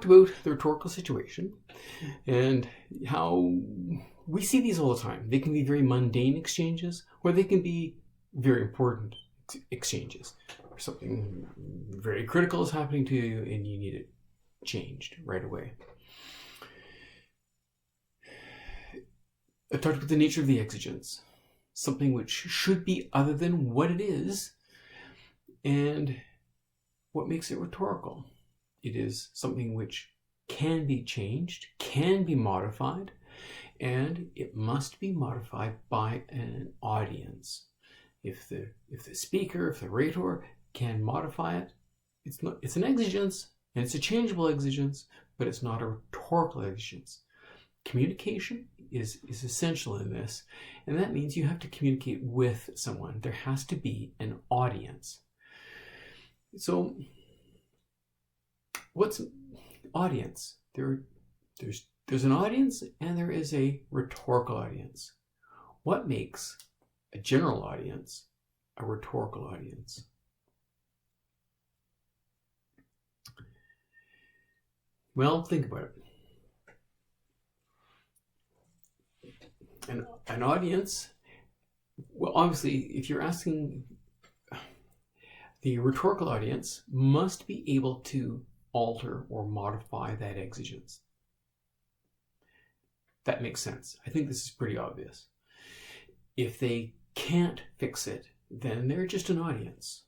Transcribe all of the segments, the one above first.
talked about the rhetorical situation and how we see these all the time. They can be very mundane exchanges, or they can be very important exchanges. Or something very critical is happening to you and you need it changed right away. I talked about the nature of the exigence, something which should be other than what it is, and what makes it rhetorical. It is something which can be changed, can be modified, and it must be modified by an audience. If the speaker, if the rhetor can modify it, it's an exigence, and it's a changeable exigence, but it's not a rhetorical exigence. Communication is essential in this, and that means you have to communicate with someone. There has to be an audience. So, what's audience? There's an audience and there is a rhetorical audience. What makes a general audience a rhetorical audience? Well, think about it. An audience, well, obviously, if you're asking, the rhetorical audience must be able to alter or modify that exigence. That makes sense. I think this is pretty obvious. If they can't fix it, then they're just an audience.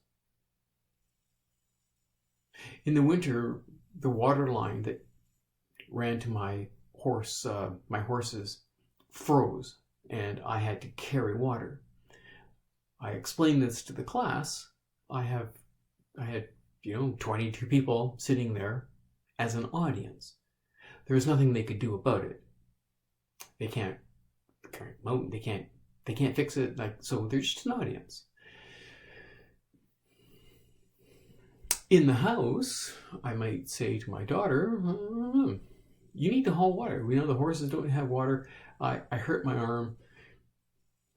In the winter, the water line that ran to my horses froze, and I had to carry water. I explained this to the class. I had 22 people sitting there as an audience. There was nothing they could do about it. They can't fix it. So they're just an audience. In the house, I might say to my daughter, you need to haul water. We know the horses don't have water. I hurt my arm.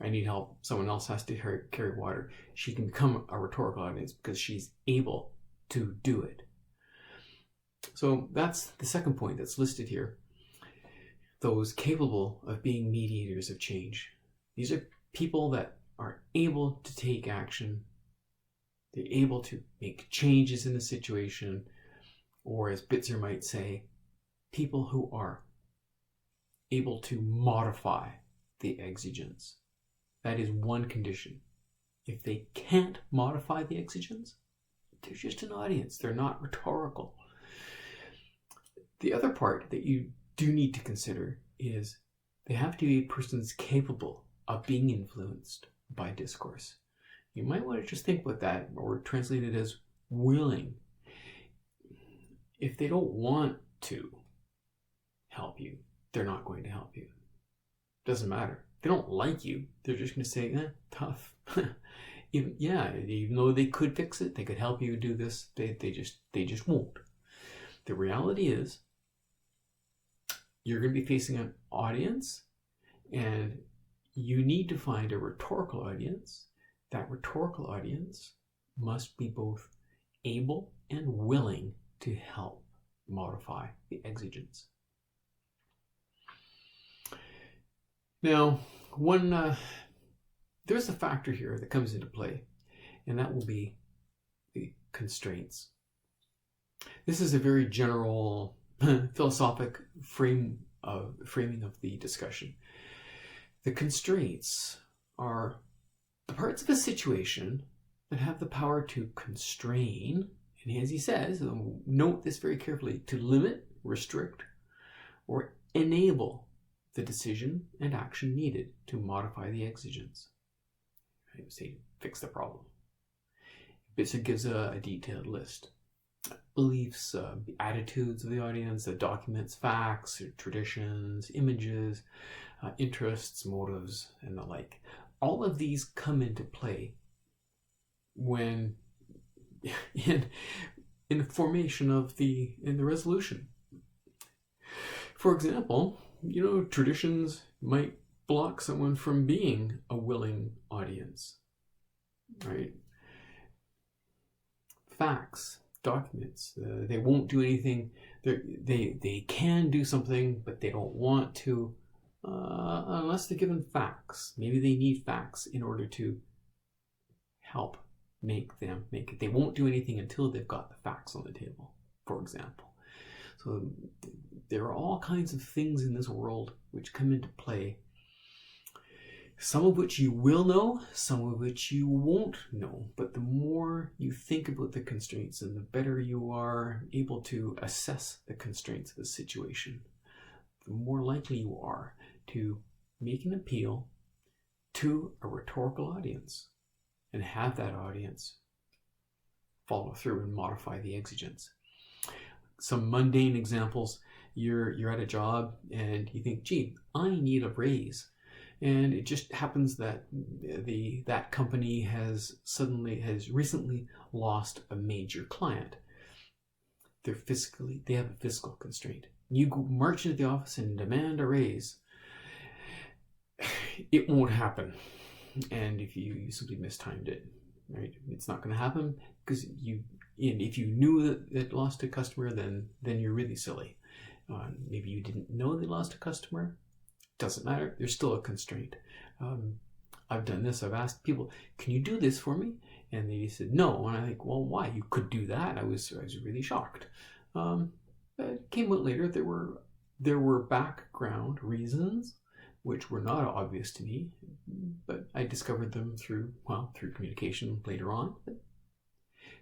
I need help. Someone else has to carry water. She can become a rhetorical audience because she's able to do it. So that's the second point that's listed here. Those capable of being mediators of change. These are people that are able to take action. They're able to make changes in the situation, or as Bitzer might say, people who are able to modify the exigence. That is one condition. If they can't modify the exigence, they're just an audience. They're not rhetorical. The other part that you do need to consider is they have to be persons capable of being influenced by discourse. You might want to just think about that, or translate it as willing. If they don't want to help you, they're not going to help you. Doesn't matter. If they don't like you, they're just going to say, tough. Even though they could fix it, they could help you do this, they just won't. The reality is, you're going to be facing an audience, and you need to find a rhetorical audience. That rhetorical audience must be both able and willing to help modify the exigence. Now, there's a factor here that comes into play, and that will be the constraints. This is a very general philosophic framing of the discussion. The constraints are the parts of a situation that have the power to constrain, and as he says, note this very carefully, to limit, restrict, or enable the decision and action needed to modify the exigence. I would say fix the problem. Bitzer gives a detailed list. Beliefs, the attitudes of the audience, documents, facts, traditions, images, interests, motives, and the like. All of these come into play when in the formation of the resolution. For example, traditions might block someone from being a willing audience, right? Facts, documents. They won't do anything. They can do something, but they don't want to unless they're given facts. Maybe they need facts in order to help make them make it. They won't do anything until they've got the facts on the table, for example. So there are all kinds of things in this world which come into play, some of which you will know, some of which you won't know. But the more you think about the constraints and the better you are able to assess the constraints of a situation, the more likely you are to make an appeal to a rhetorical audience and have that audience follow through and modify the exigence. Some mundane examples: you're at a job and you think, gee, I need a raise. And it just happens that that company has recently lost a major client. They have a fiscal constraint. You go march into the office and demand a raise. It won't happen. And if you simply mistimed it, right? It's not going to happen because if you knew that it lost a customer, then you're really silly. Maybe you didn't know they lost a customer. Doesn't matter. There's still a constraint. I've done this. I've asked people, "Can you do this for me?" And they said no. And I think, well, why? You could do that. I was really shocked. It came out later. There were background reasons which were not obvious to me, but I discovered them through communication later on.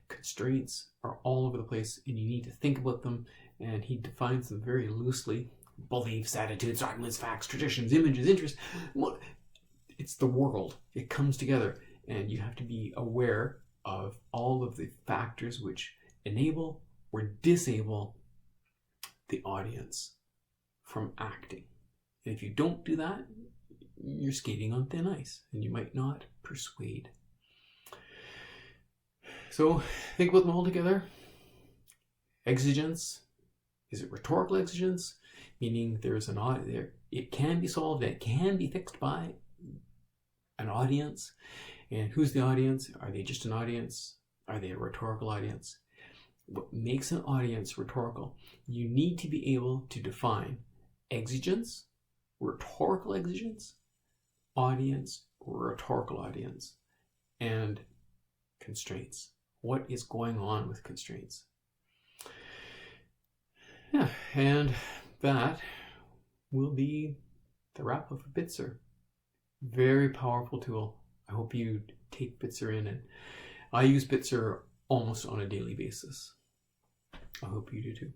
Constraints are all over the place, and you need to think about them. And he defines them very loosely: beliefs, attitudes, arguments, facts, traditions, images, interests. It's the world. It comes together, and you have to be aware of all of the factors which enable or disable the audience from acting. And if you don't do that, you're skating on thin ice, and you might not persuade. So think about them all together. Exigence. Is it rhetorical exigence? Meaning there's an audience there. It can be solved. It can be fixed by an audience. And who's the audience? Are they just an audience? Are they a rhetorical audience? What makes an audience rhetorical? You need to be able to define exigence, rhetorical exigence, audience, rhetorical audience, and constraints. What is going on with constraints? Yeah, and that will be the wrap of Bitzer. Very powerful tool. I hope you take Bitzer in, and I use Bitzer almost on a daily basis. I hope you do too.